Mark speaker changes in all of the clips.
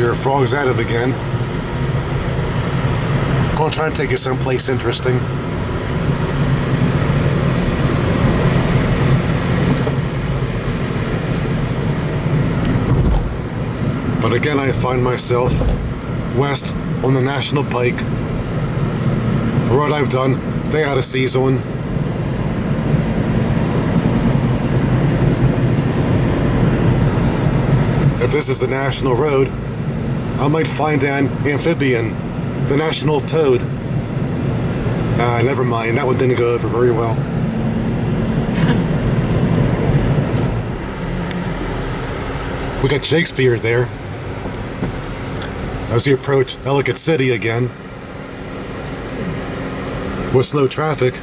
Speaker 1: here, Frog's at it again. Gonna try and take you someplace interesting. But again, I find myself west on the National Pike. A road I've done day out of season. If this is the National Road, I might find an amphibian, the National Toad. Never mind, that one didn't go over very well. We got Shakespeare there. As we approach Ellicott City again, with slow traffic.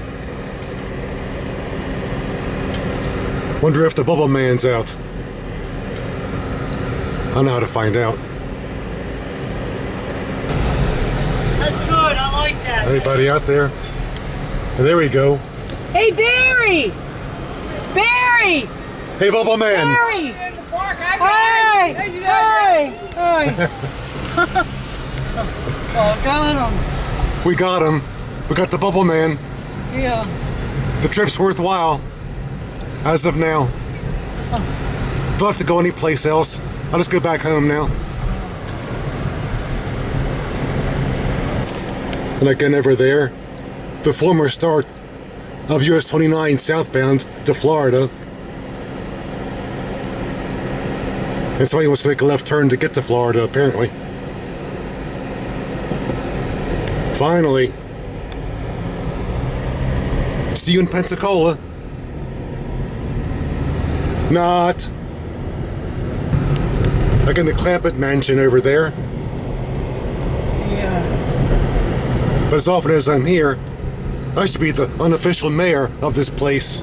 Speaker 1: Wonder if the Bubble Man's out. I know how to find out.
Speaker 2: That's good, I like that.
Speaker 1: Anybody out there? And there we go.
Speaker 2: Hey, Barry! Barry!
Speaker 1: Hey, Bubble Man!
Speaker 2: Barry! Hey! Hey! Oh, got him.
Speaker 1: We got him. We got the Bubble Man.
Speaker 2: Yeah.
Speaker 1: The trip's worthwhile. As of now. Don't have to go anyplace else. I'll just go back home now. And again over there, the former start of US 29 southbound to Florida. And somebody wants to make a left turn to get to Florida, apparently. Finally. See you in Pensacola. Not. Again, the Clampett Mansion over there.
Speaker 2: Yeah.
Speaker 1: But as often as I'm here, I should be the unofficial mayor of this place.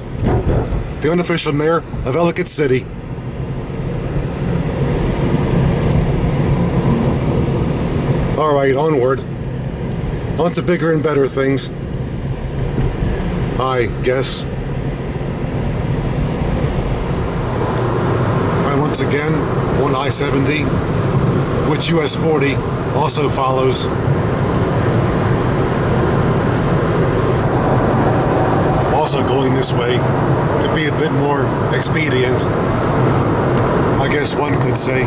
Speaker 1: The unofficial mayor of Ellicott City. Alright, onward. On to bigger and better things. I guess. And once again, on I-70, which US 40 also follows. Also going this way to be a bit more expedient, I guess one could say.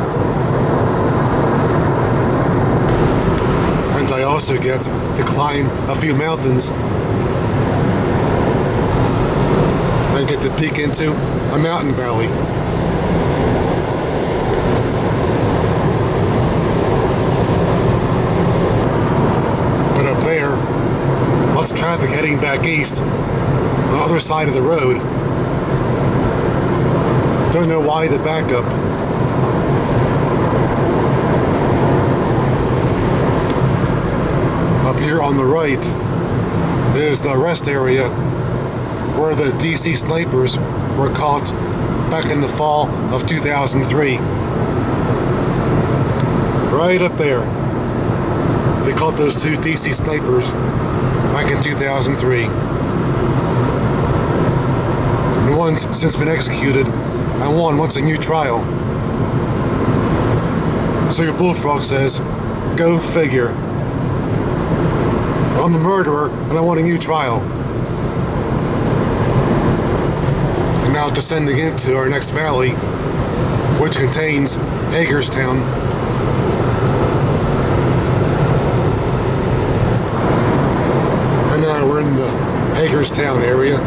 Speaker 1: And I also get to climb a few mountains and get to peek into a mountain valley. But up there, lots of traffic heading back east on the other side of the road. Don't know why the backup. Up here on the right is the rest area where the DC snipers were caught back in the fall of 2003. Right up there. They caught those two DC snipers back in 2003. And one's since been executed, and one wants a new trial. So your bullfrog says, go figure. I'm a murderer and I want a new trial. And now descending into our next valley, which contains Hagerstown. And now we're in the Hagerstown area.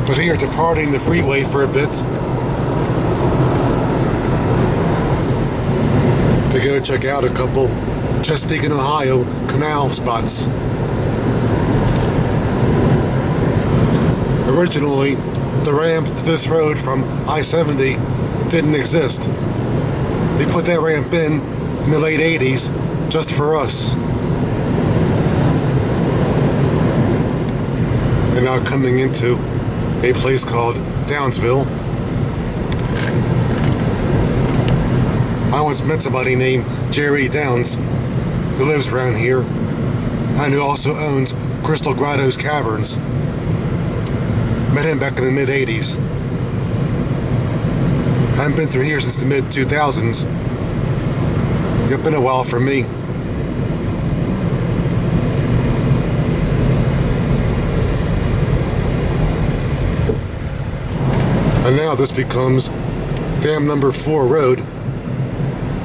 Speaker 1: But here, departing the freeway for a bit to go check out a couple Chesapeake Ohio Canal spots. Originally, the ramp to this road from I-70 didn't exist. They put that ramp in the late 80s just for us. And now coming into a place called Downsville. I once met somebody named Jerry Downs who lives around here and who also owns Crystal Grotto's Caverns. Met him back in the mid-80s. haven't been through here since the mid-2000s. It's been a while for me. And now this becomes Dam number 4 road,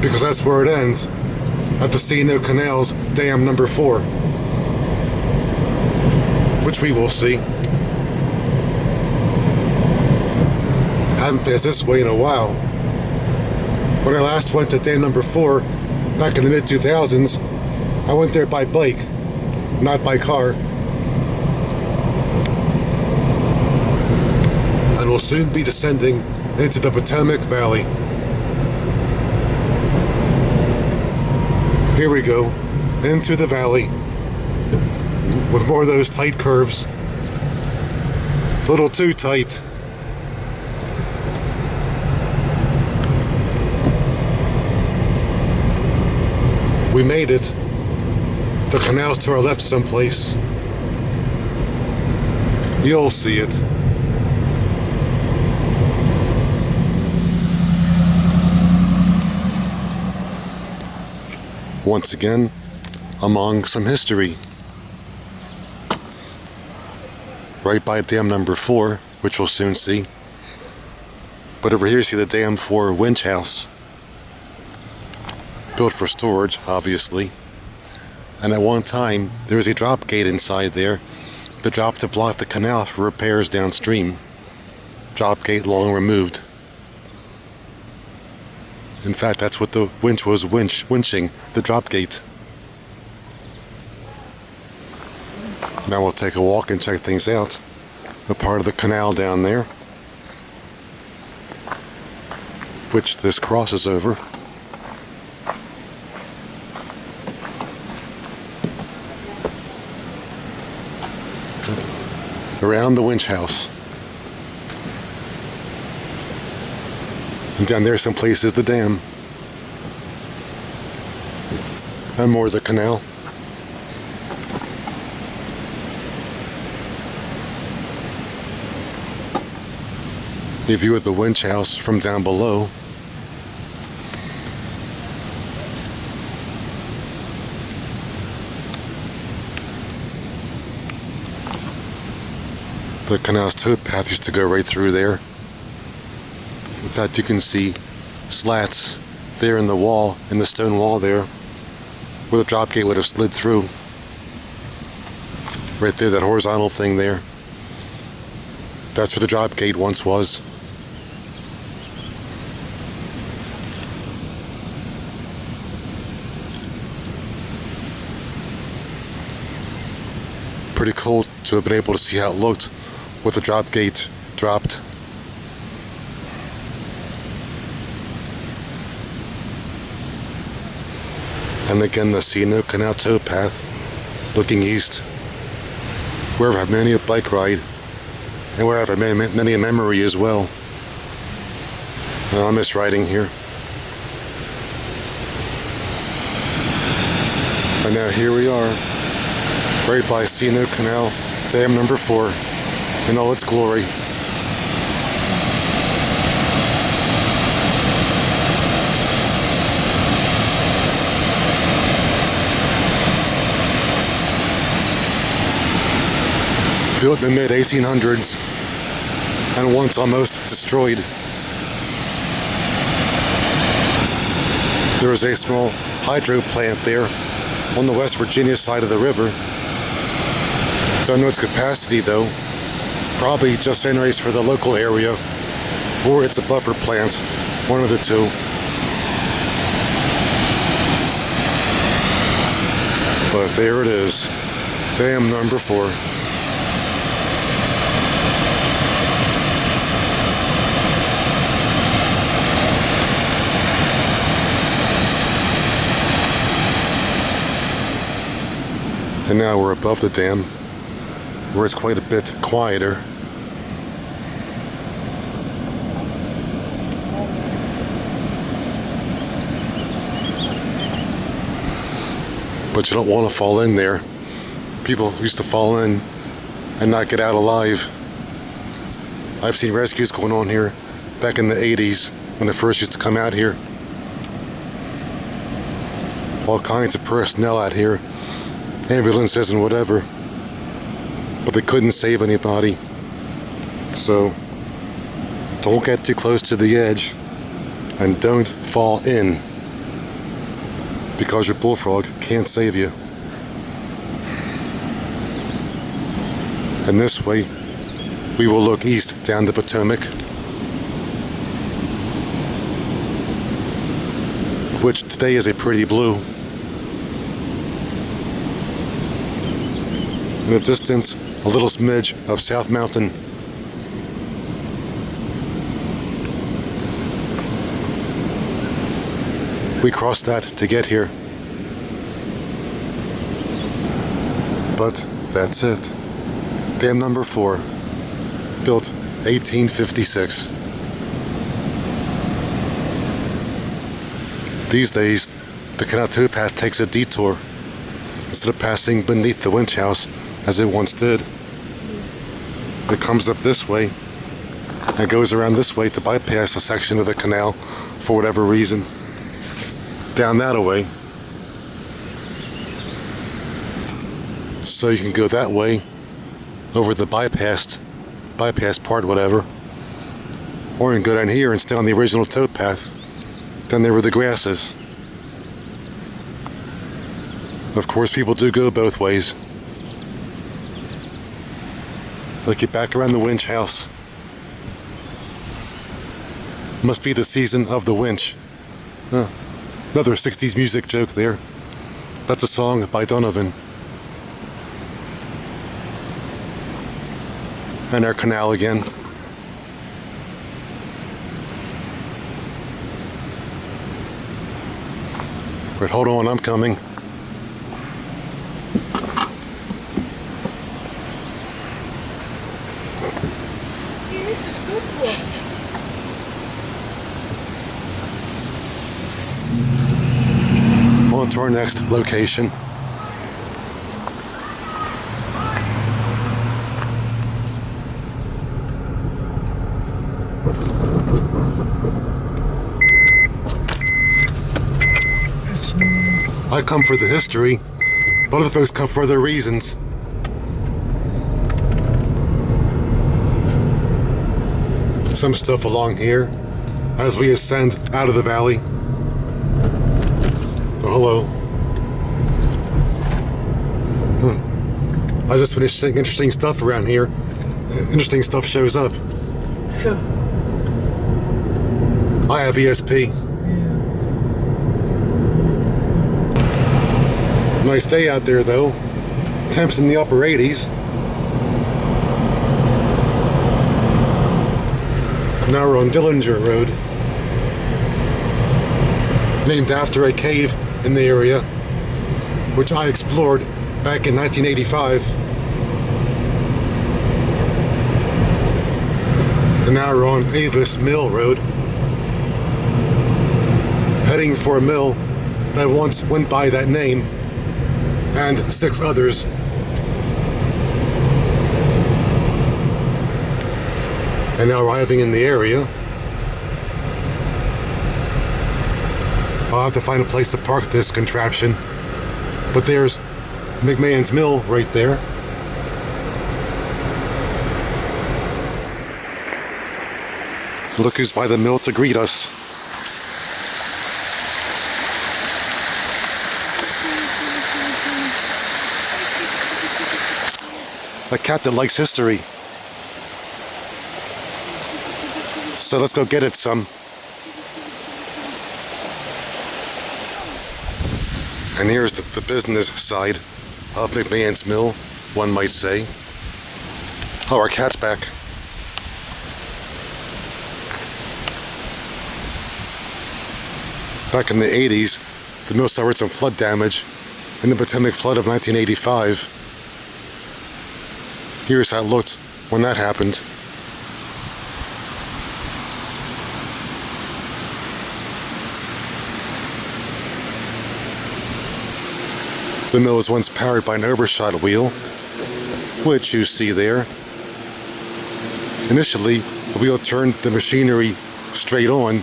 Speaker 1: because that's where it ends, at the C&O Canal's Dam number 4, which we will see. Haven't passed this way in a while. When I last went to Dam number 4, back in the mid-2000s, I went there by bike, not by car. And will soon be descending into the Potomac Valley. Here we go, into the valley, with more of those tight curves. A little too tight. We made it. The canal's to our left someplace. You'll see it. Once again, among some history. Right by Dam number 4, which we'll soon see. But over here you see the Dam 4 winch house. Built for storage, obviously. And at one time, there was a drop gate inside there. The drop to block the canal for repairs downstream. Drop gate long removed. In fact, that's what the winch was winching, the drop gate. Now we'll take a walk and check things out. A part of the canal down there, which this crosses over. Around the winch house. And down there someplace is the dam. And more of the canal. A view of the winch house from down below. The canal's towpath used to go right through there. In fact, you can see slats there in the wall, in the stone wall there, where the drop gate would have slid through. Right there, that horizontal thing there. That's where the drop gate once was. Pretty cool to have been able to see how it looked with the drop gate dropped. And again, the C&O Canal towpath looking east, where I've had many a bike ride and where I've had many a memory as well. I miss riding here. And now here we are, right by C&O Canal, Dam number 4, in all its glory. Built in the mid-1800s and once almost destroyed. There was a small hydro plant there on the West Virginia side of the river. Don't know its capacity though. Probably just anyways for the local area, or it's a buffer plant, one of the two. But there it is, dam number 4. And now we're above the dam, where it's quite a bit quieter. But you don't want to fall in there. People used to fall in and not get out alive. I've seen rescues going on here back in the 80s when I first used to come out here. All kinds of personnel out here, ambulances and whatever, but they couldn't save anybody. So don't get too close to the edge and don't fall in, because your bullfrog can't save you. And this way we will look east down the Potomac, which today is a pretty blue. In the distance, a little smidge of South Mountain. We crossed that to get here. But that's it. Dam number 4, built 1856. These days, the canal towpath takes a detour instead of passing beneath the winch house as it once did. It comes up this way and goes around this way to bypass a section of the canal for whatever reason. Down that way. So you can go that way over the bypass part, whatever. Or you can go down here and stay on the original towpath. Down there where the grass is. Of course, people do go both ways. Let's get back around the winch house. Must be the season of the winch. Another 60s music joke there. That's a song by Donovan. And our canal again. Right, hold on, I'm coming.
Speaker 2: See, this is good for
Speaker 1: On to our next location. I come for the history, but other folks come for other reasons. Some stuff along here as we ascend out of the valley. Oh, hello. I just finished saying interesting stuff around here. Interesting stuff shows up.
Speaker 2: Sure.
Speaker 1: I have ESP. Nice day out there though. Temps in the upper 80s. Now we're on Dillinger Road, named after a cave in the area, which I explored back in 1985. And now we're on McMahons Mill Road, heading for a mill that once went by that name, and 6 others. And now arriving in the area, I'll have to find a place to park this contraption. But there's McMahons Mill right there. Look who's by the mill to greet us. A cat that likes history. So let's go get it some. And here's the business side of McMahons Mill, one might say. Oh, our cat's back. Back in the 80s, the mill suffered some flood damage in the Potomac flood of 1985. Here's how it looked when that happened. The mill was once powered by an overshot wheel, which you see there. Initially, the wheel turned the machinery straight on,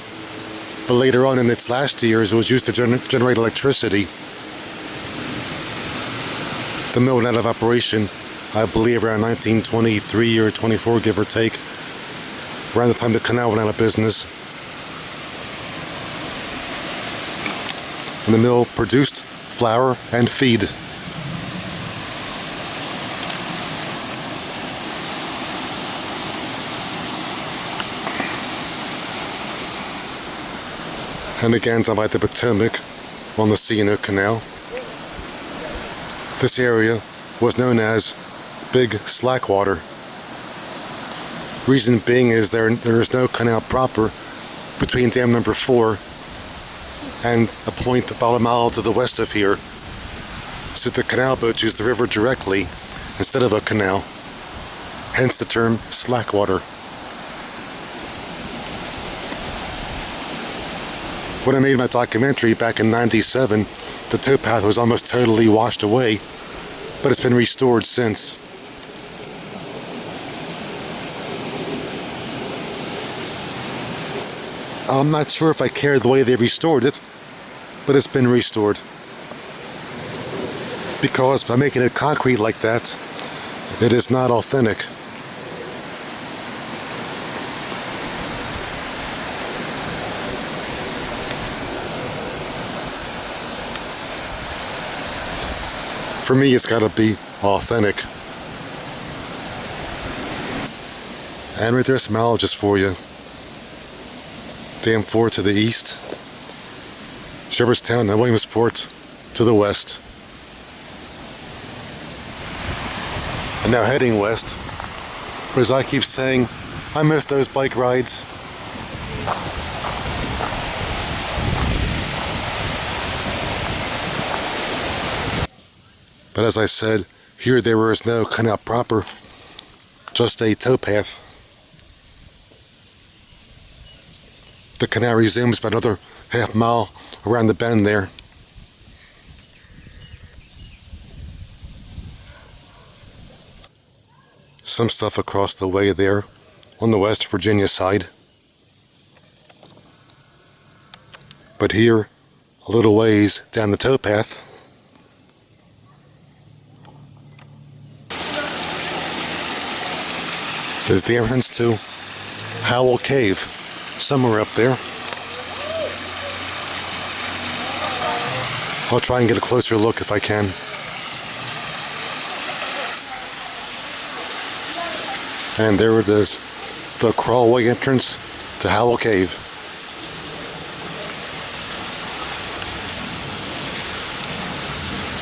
Speaker 1: but later on in its last years it was used to generate electricity. The mill went out of operation, I believe, around 1923 or 24, give or take, around the time the canal went out of business. And the mill produced flour and feed. And again, down by the Potomac on the C&O Canal. This area was known as Big Slackwater. Reason being is there is no canal proper between dam number 4 and a point about a mile to the west of here. So the canal boats use the river directly instead of a canal. Hence the term slackwater. When I made my documentary back in '97, the towpath was almost totally washed away, but it's been restored since. I'm not sure if I care the way they restored it, but it's been restored. Because by making it concrete like that, it is not authentic. For me, it's got to be authentic. And right there's some allergists for you. Dam 4 to the east, Shepherdstown and Williamsport to the west. And now heading west, but as I keep saying, I miss those bike rides. But as I said, here there is no canal proper, just a towpath. The canal resumes about another half mile around the bend there. Some stuff across the way there on the West Virginia side. But here, a little ways down the towpath, is the entrance to Howell Cave, somewhere up there. I'll try and get a closer look if I can. And there it is, the crawlway entrance to Howell Cave.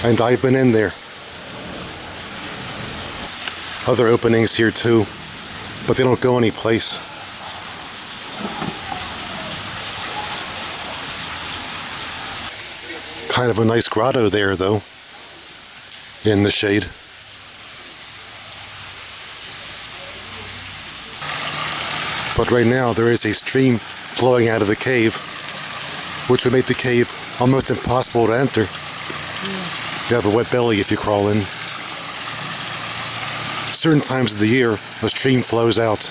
Speaker 1: And I've been in there. Other openings here too, but they don't go anyplace. Kind of a nice grotto there though, in the shade. But right now there is a stream flowing out of the cave, which would make the cave almost impossible to enter. You have a wet belly if you crawl in. Certain times of the year, a stream flows out.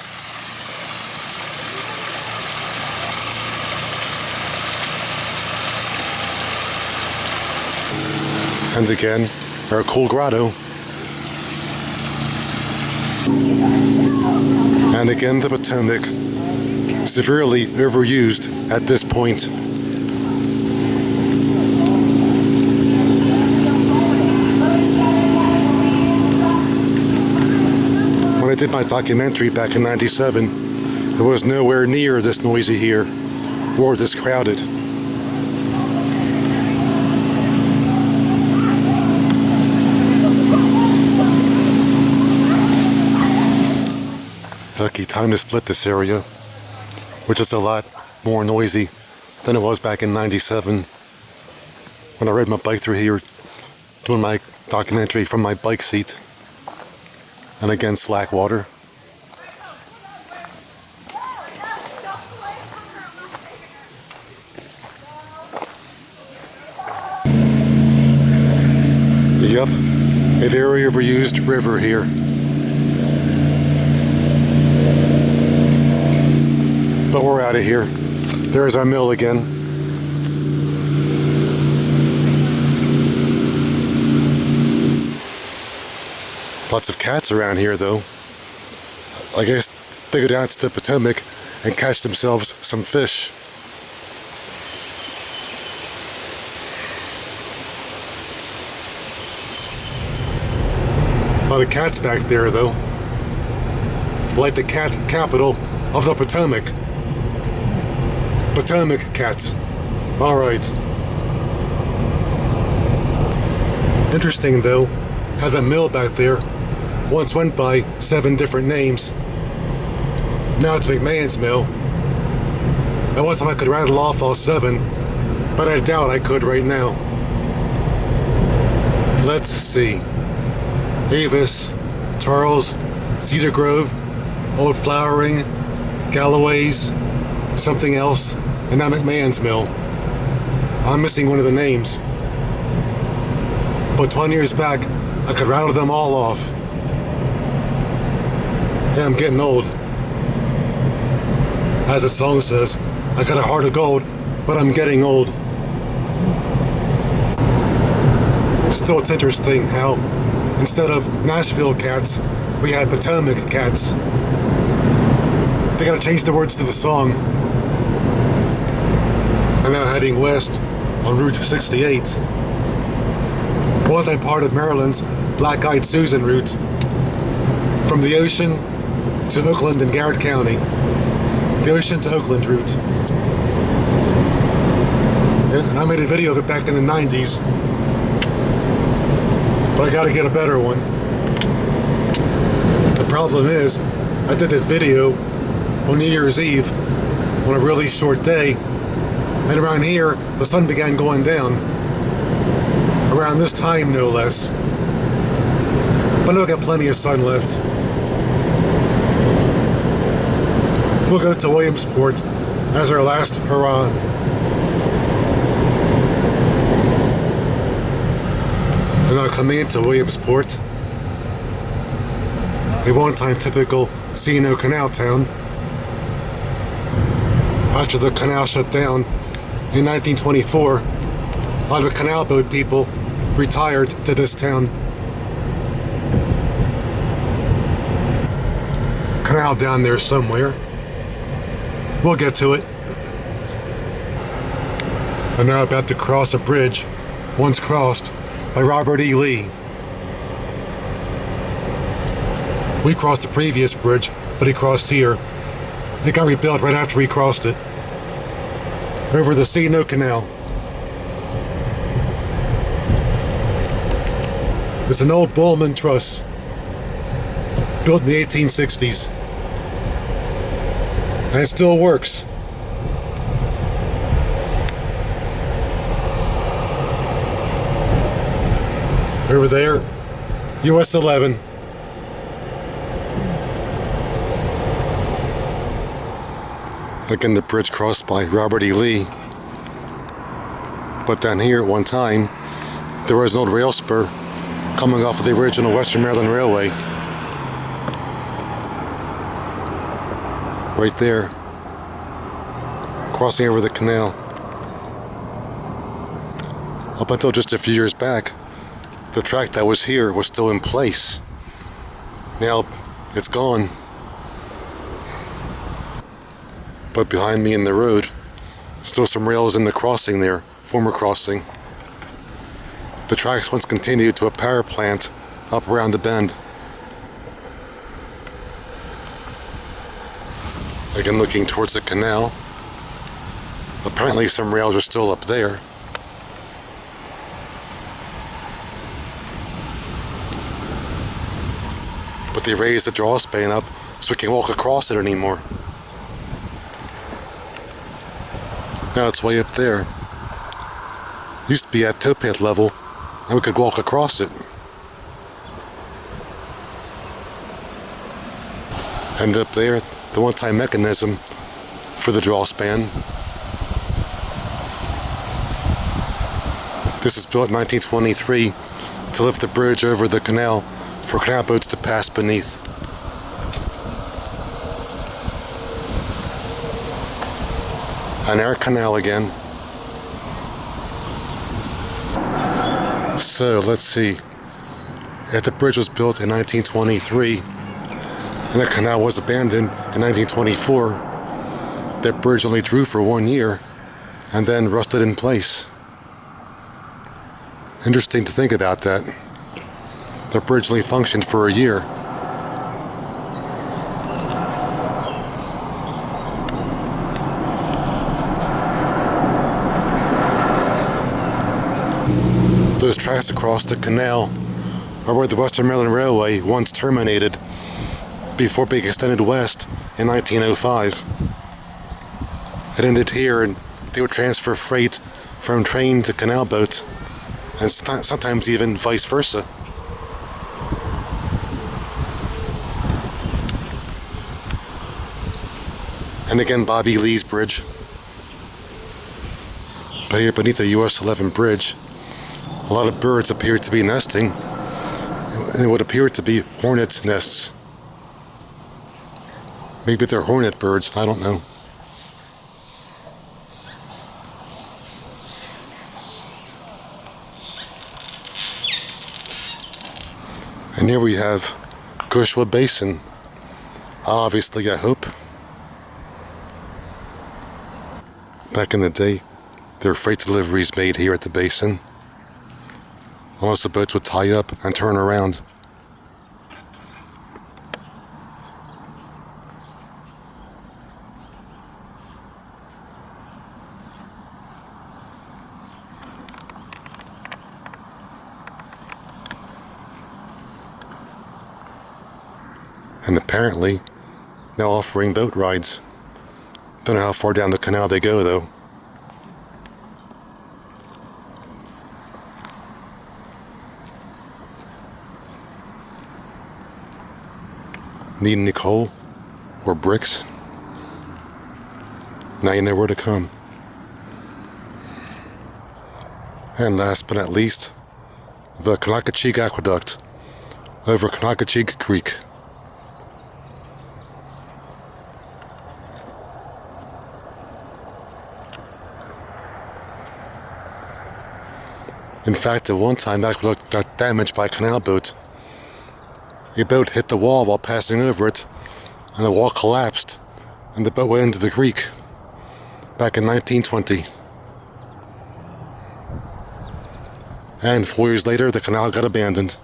Speaker 1: And again, our cool grotto. And again, the Potomac, severely overused at this point. When I did my documentary back in '97, it was nowhere near this noisy here, or this crowded. Lucky time to split this area, which is a lot more noisy than it was back in '97 when I rode my bike through here doing my documentary from my bike seat. And again, Slackwater. Yep, a very overused river here. But we're out of here. There's our mill again. Lots of cats around here though. I guess they go down to the Potomac and catch themselves some fish. A lot of cats back there though. Like the cat capital of the Potomac. Potomac cats. Alright. Interesting though, how that mill back there once went by 7 different names. Now it's McMahons Mill. At one time I could rattle off all 7, but I doubt I could right now. Let's see. Avis, Charles, Cedar Grove, Old Flowering, Galloway's, something else, and now McMahons Mill. I'm missing one of the names. But 20 years back, I could rattle them all off. Yeah, I'm getting old. As the song says, I got a heart of gold, but I'm getting old. Still, it's interesting how instead of Nashville cats, we had Potomac cats. They gotta change the words to the song. I'm now heading west on Route 68. Once I'm part of Maryland's Black-Eyed Susan route. From the ocean to Oakland and Garrett County. The ocean to Oakland route. And I made a video of it back in the 90s. But I gotta get a better one. The problem is, I did this video on New Year's Eve on a really short day, and around here the sun began going down. Around this time, no less. But I've got plenty of sun left. We'll go to Williamsport as our last hurrah. And now coming into Williamsport, a one-time typical C&O Canal town. After the canal shut down in 1924, a lot of canal boat people retired to this town. Canal down there somewhere. We'll get to it. I'm now about to cross a bridge once crossed by Robert E. Lee. We crossed the previous bridge, but he crossed here. It got rebuilt right after he crossed it. Over the C&O Canal. It's an old Bowman truss, built in the 1860s. And it still works. Over there, US 11. Again, the bridge crossed by Robert E. Lee. But down here at one time, there was an old rail spur coming off of the original Western Maryland Railway. Right there, crossing over the canal. Up until just a few years back, the track that was here was still in place. Now it's gone. But behind me in the road, still some rails in the crossing there, former crossing. The tracks once continued to a power plant up around the bend. Again, looking towards the canal. Apparently some rails are still up there. But they raised the draw span up so we can walk across it anymore. Now it's way up there. Used to be at towpath level and we could walk across it. And up there, the one-time mechanism for the draw span. This was built in 1923 to lift the bridge over the canal for canal boats to pass beneath. An air canal again. So let's see. If the bridge was built in 1923 and the canal was abandoned in 1924, that bridge only drew for 1 year and then rusted in place. Interesting to think about that. The bridge only functioned for a year. Those tracks across the canal are where the Western Maryland Railway once terminated before being extended west in 1905. It ended here, and they would transfer freight from train to canal boat, and sometimes even vice versa. And again, Bobby Lee's bridge. But here beneath the US 11 bridge, a lot of birds appear to be nesting, and it would appear to be hornets' nests. Maybe they're hornet birds, I don't know. And here we have Cushwa Basin. Obviously, I hope. Back in the day, there were freight deliveries made here at the basin. Almost the boats would tie up and turn around. And apparently now offering boat rides. Don't know how far down the canal they go though. Need any coal or bricks? Now you know where to come. And last but not least, the Conococheague Aqueduct over Conococheague Creek. In fact, at one time, that aqueduct got damaged by a canal boat. A boat hit the wall while passing over it, and the wall collapsed, and the boat went into the creek back in 1920. And 4 years later, the canal got abandoned.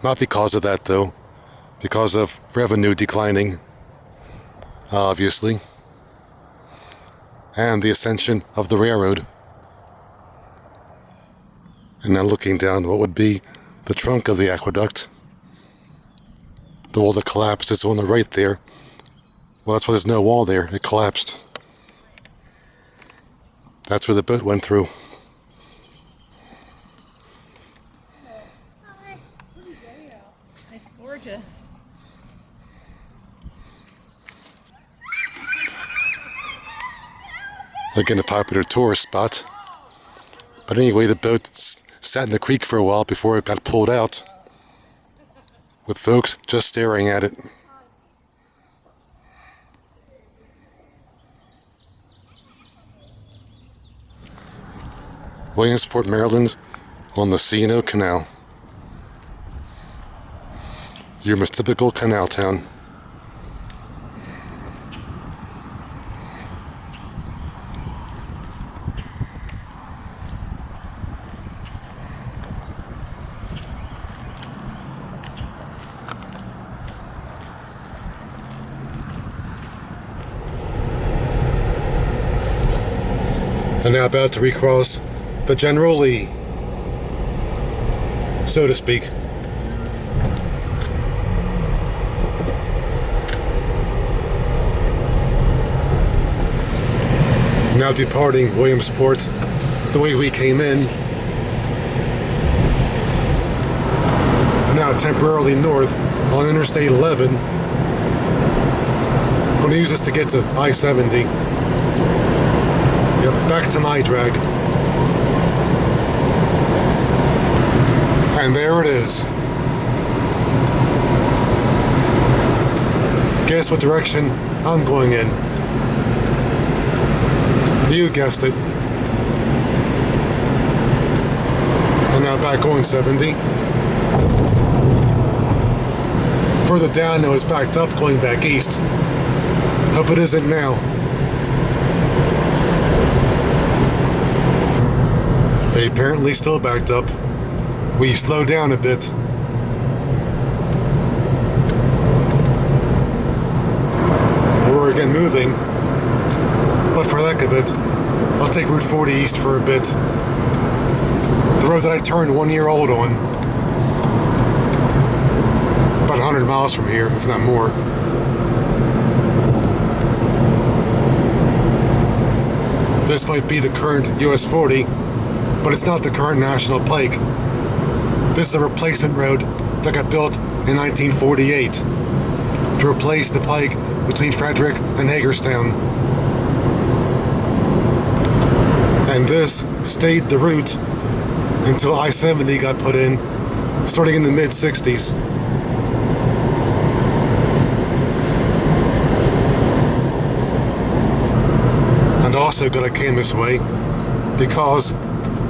Speaker 1: Not because of that, though. Because of revenue declining, obviously. And the ascension of the railroad. And now looking down what would be the trunk of the aqueduct. The wall that collapsed is on the right there. Well, that's why there's no wall there. It collapsed. That's where the boat went through.
Speaker 2: Hi. It's gorgeous.
Speaker 1: Again, a popular tourist spot. But anyway, the boat sat in the creek for a while before it got pulled out, with folks just staring at it. Williamsport, Maryland, on the C&O Canal. Your most typical canal town. And now about to recross the General Lee, so to speak. Now departing Williamsport the way we came in, and now temporarily north on Interstate 11. I'm going to use this to get to I-70. Yep, back to my drag. And there it is. Guess what direction I'm going in. You guessed it. And now back on 70. Further down now, it's backed up going back east. Hope it isn't now. They apparently still backed up. We slowed down a bit. We're again moving. But for the heck of it, I'll take Route 40 east for a bit. The road that I turned 1 year old on. About 100 miles from here, if not more. This might be the current US 40, but it's not the current National Pike. This is a replacement road that got built in 1948 to replace the Pike between Frederick and Hagerstown. And this stayed the route until I-70 got put in, starting in the mid-60s. And also gotta came this way because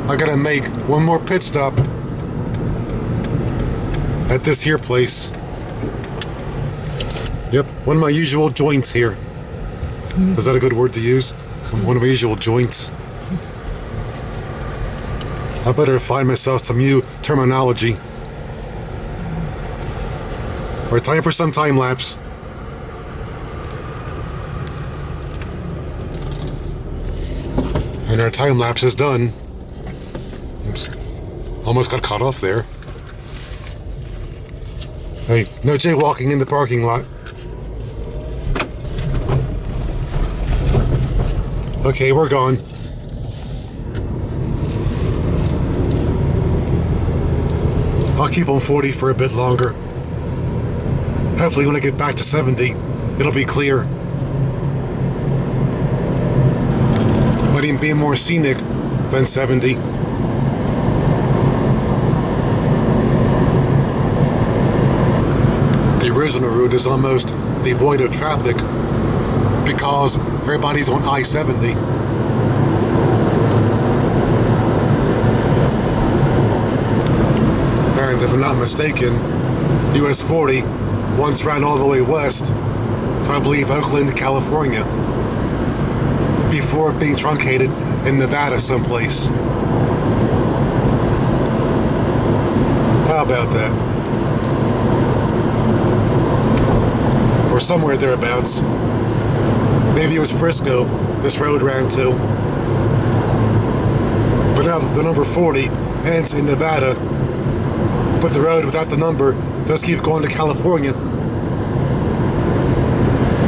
Speaker 1: I gotta make one more pit stop at this here place. Yep, one of my usual joints here. Is that a good word to use? One of my usual joints. I better find myself some new terminology. Alright, time for some time lapse. And our time lapse is done. Oops. Almost got caught off there. Hey, no jaywalking in the parking lot. Okay, we're gone. I'll keep on 40 for a bit longer. Hopefully when I get back to 70, it'll be clear. Might even be more scenic than 70. The original route is almost devoid of traffic because everybody's on I-70. And if I'm not mistaken, US 40 once ran all the way west to, I believe, Oakland, California, before being truncated in Nevada someplace. How about that? Or somewhere thereabouts. Maybe it was Frisco this road ran to. But now the number 40 ends in Nevada, but the road without the number does keep going to California.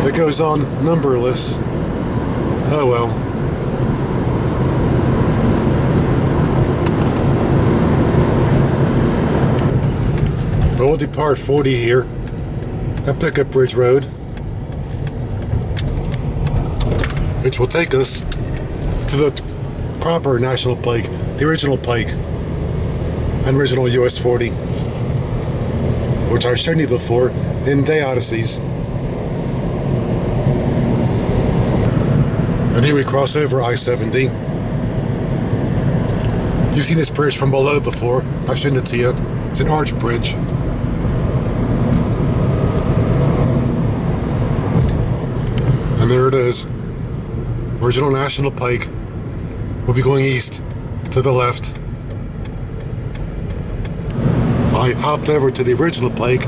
Speaker 1: It goes on numberless. Oh well. But we'll depart 40 here at Pickup Bridge Road, which will take us to the proper National Pike, the original Pike, and original US 40, which I've shown you before in Day Odysseys. And here we cross over I-70. You've seen this bridge from below before. I've shown it to you. It's an arch bridge. And there it is. Original National Pike. We'll be going east to the left. I hopped over to the original Pike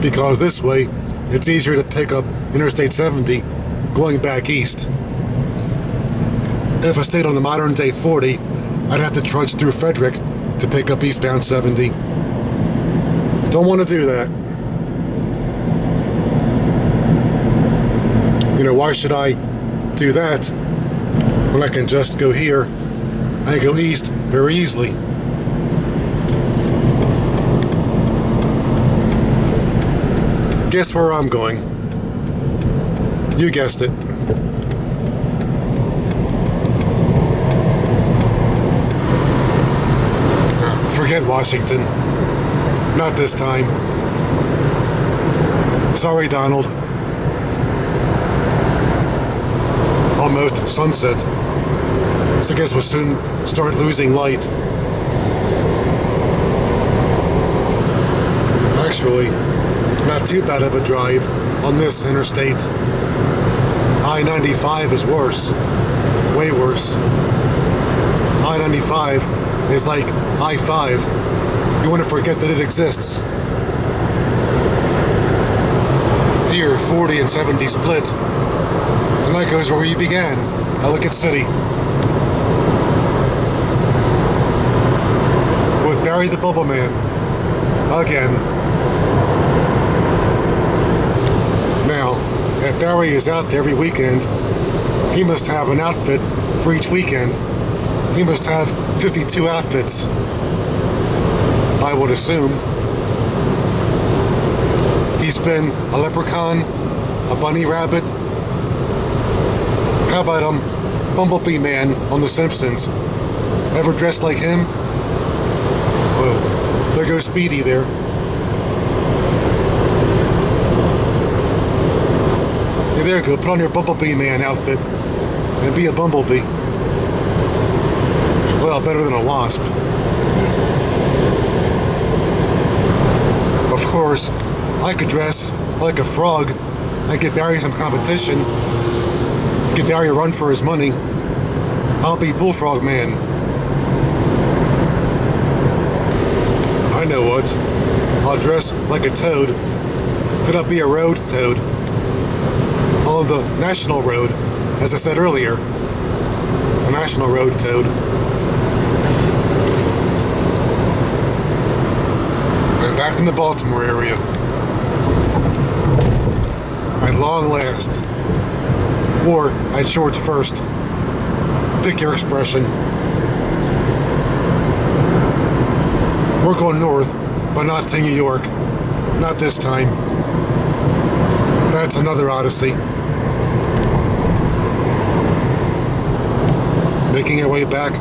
Speaker 1: because this way it's easier to pick up Interstate 70 going back east. If I stayed on the modern day 40, I'd have to trudge through Frederick to pick up eastbound 70. Don't want to do that. You know, why should I do that when I can just go here and go east very easily? Guess where I'm going? You guessed it. Forget Washington. Not this time. Sorry, Donald. Almost sunset. So I guess we'll soon start losing light. Actually, not too bad of a drive on this interstate. I-95 is worse. Way worse. I-95 is like I-5. You want to forget that it exists. Here, 40 and 70 split. And that goes where we began, Ellicott City. With Barry the Bubble Man. Again. Now, if Barry is out there every weekend, he must have an outfit for each weekend. He must have 52 outfits, I would assume. He's been a leprechaun, a bunny rabbit. How about Bumblebee Man on The Simpsons? Ever dressed like him? Whoa, there goes Speedy there. Hey, there you go, put on your Bumblebee Man outfit and be a bumblebee. Well, better than a wasp. Of course, I could dress like a frog and get Barry some competition. Get Barry a run for his money. I'll be Bullfrog Man. I know what. I'll dress like a toad. Then I'll be a road toad. On the National Road, as I said earlier. A National Road toad. And back in the Baltimore area. At long last. Or at short first. Pick your expression. We're going north, but not to New York. Not this time. That's another odyssey. Making our way back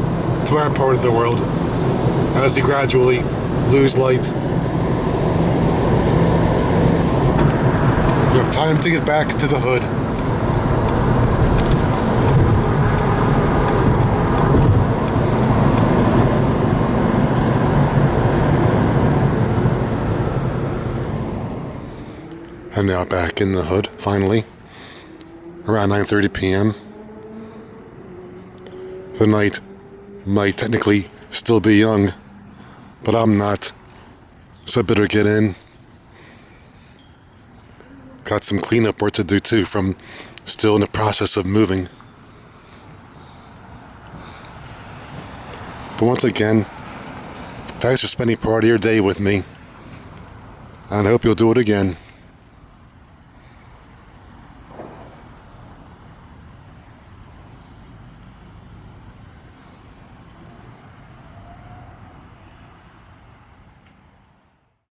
Speaker 1: to our part of the world as we gradually lose light. You have time to get back to the hood. And now back in the hood, finally, around 9:30 p.m. The night might technically still be young, but I'm not, so I better get in. Got some cleanup work to do too, from still in the process of moving. But once again, thanks for spending part of your day with me, and I hope you'll do it again.